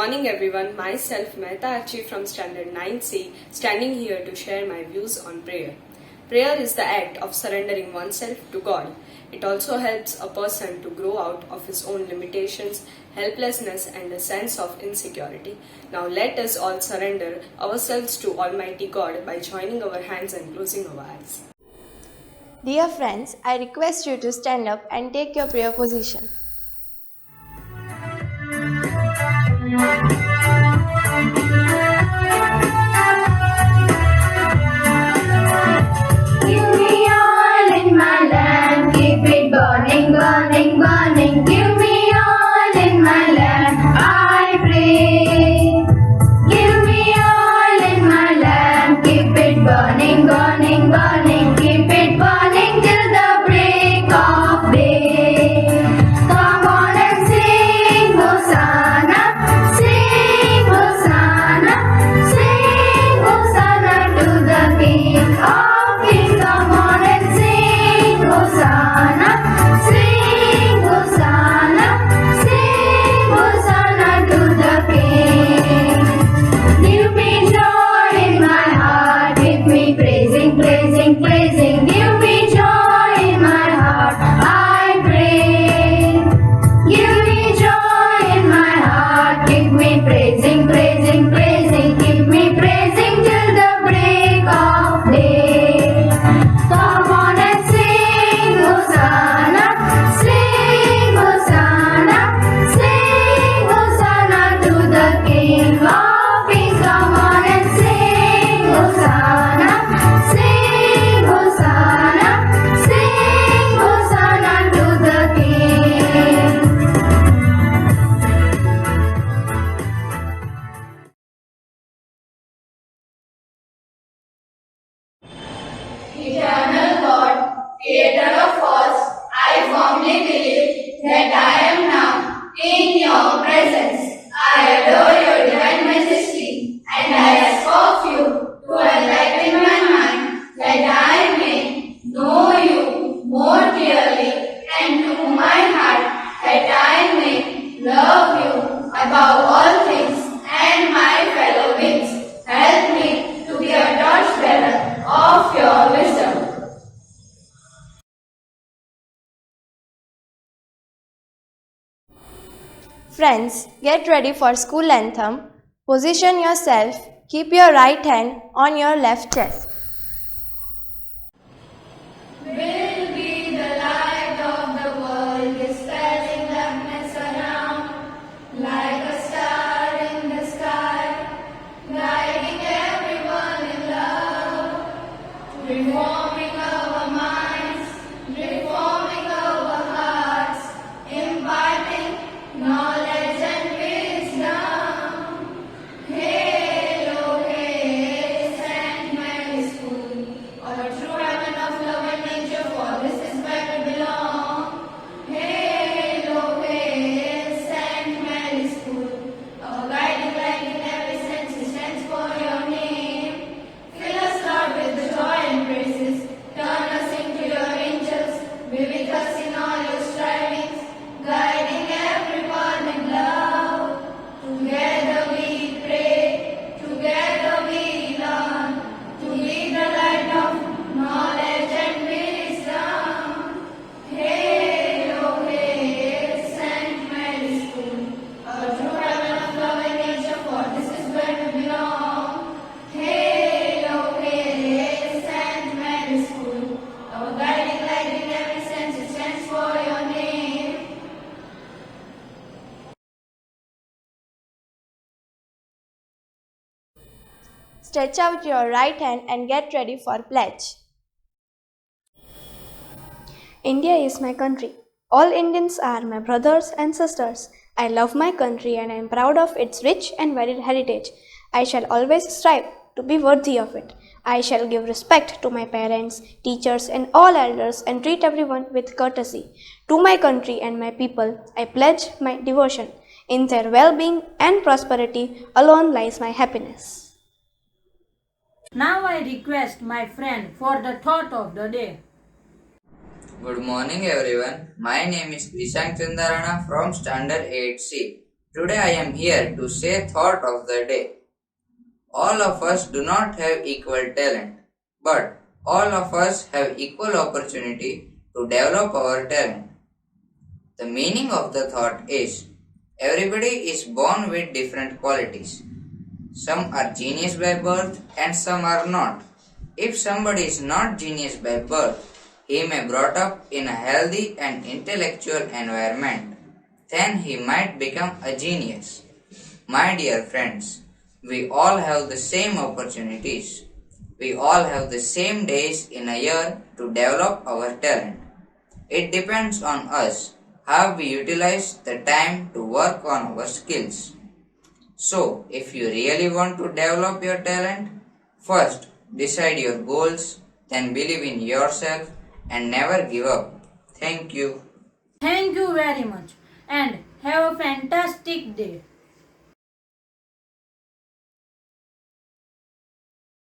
morning everyone, myself MA.SHA from standard 9C, standing here to share my views on prayer. Prayer is the act of surrendering oneself to God. It also helps a person to grow out of his own limitations, helplessness and a sense of insecurity. Now let us all surrender ourselves to Almighty God by joining our hands and closing our eyes. Dear friends, I request you to stand up and take your prayer position. Give me all in my land, keep it burning, burning, burning. Give me all in my land, I pray. Give me all in my land, keep it burning, burning, burning. Keep it burning till the break of day. Come on and sing Hosanna, sing Hosanna, sing Hosanna to the King of Kings. Come on and sing Hosanna, sing Hosanna, sing Hosanna to the King. Give me joy in my heart, keep me praising, praising, praising. Give me joy in my heart, I pray. Give me joy in my heart, keep me praising, praising, praising. Keep me praising till the break of day. Come on and sing Hosanna, sing Hosanna, sing Hosanna to the King of Kings. Come on and sing Hosanna, sing Hosanna, sing Hosanna to the King. Eternal God, Creator of all, I firmly believe that I am now in your presence. I adore your divine majesty, and I ask of you to enlighten my mind that I may know you more clearly, and to my heart that I may love you above all things and my fellow beings. Help me to be a torchbearer of your wisdom. Friends, get ready for school anthem. Position yourself. Keep your right hand on your left chest. Will be the light of the world, dispelling darkness around, like a star in the sky, guiding everyone in love, reforming our minds, reforming our hearts, imparting knowledge and wisdom. Hail, hail, Saint Mary's School, a true heaven of love and nature, for this is where we belong. Hail, hail, Saint Mary's School, our guiding light in every sense, we stands for your name. Fill us, Lord, with the joy and praises. Turn us into your angels. Be with us in all your strivings, guiding everyone in love. Together we pray, together we learn, to be the light of knowledge and wisdom. Hail, O hail, Saint Mary's School, a true heaven of love and nature, for this is where we belong. Hail, O hail, Saint Mary's School, our guiding light in every sense, it stands for your name. Stretch out your right hand and get ready for pledge. India is my country. All Indians are my brothers and sisters. I love my country and I am proud of its rich and varied heritage. I shall always strive to be worthy of it. I shall give respect to my parents, teachers and all elders and treat everyone with courtesy. To my country and my people, I pledge my devotion. In their well-being and prosperity alone lies my happiness. Now I request my friend for the thought of the day. Good morning everyone. My name is Ishank Chandarana from Standard 8C. Today I am here to say thought of the day. All of us do not have equal talent, but all of us have equal opportunity to develop our talent. The meaning of the thought is everybody is born with different qualities. Some are genius by birth and some are not. If somebody is not genius by birth, he may brought up in a healthy and intellectual environment. Then he might become a genius. My dear friends, we all have the same opportunities. We all have the same days in a year to develop our talent. It depends on us how we utilize the time to work on our skills. So, if you really want to develop your talent, first decide your goals, then believe in yourself and never give up. Thank you. Thank you very much and have a fantastic day.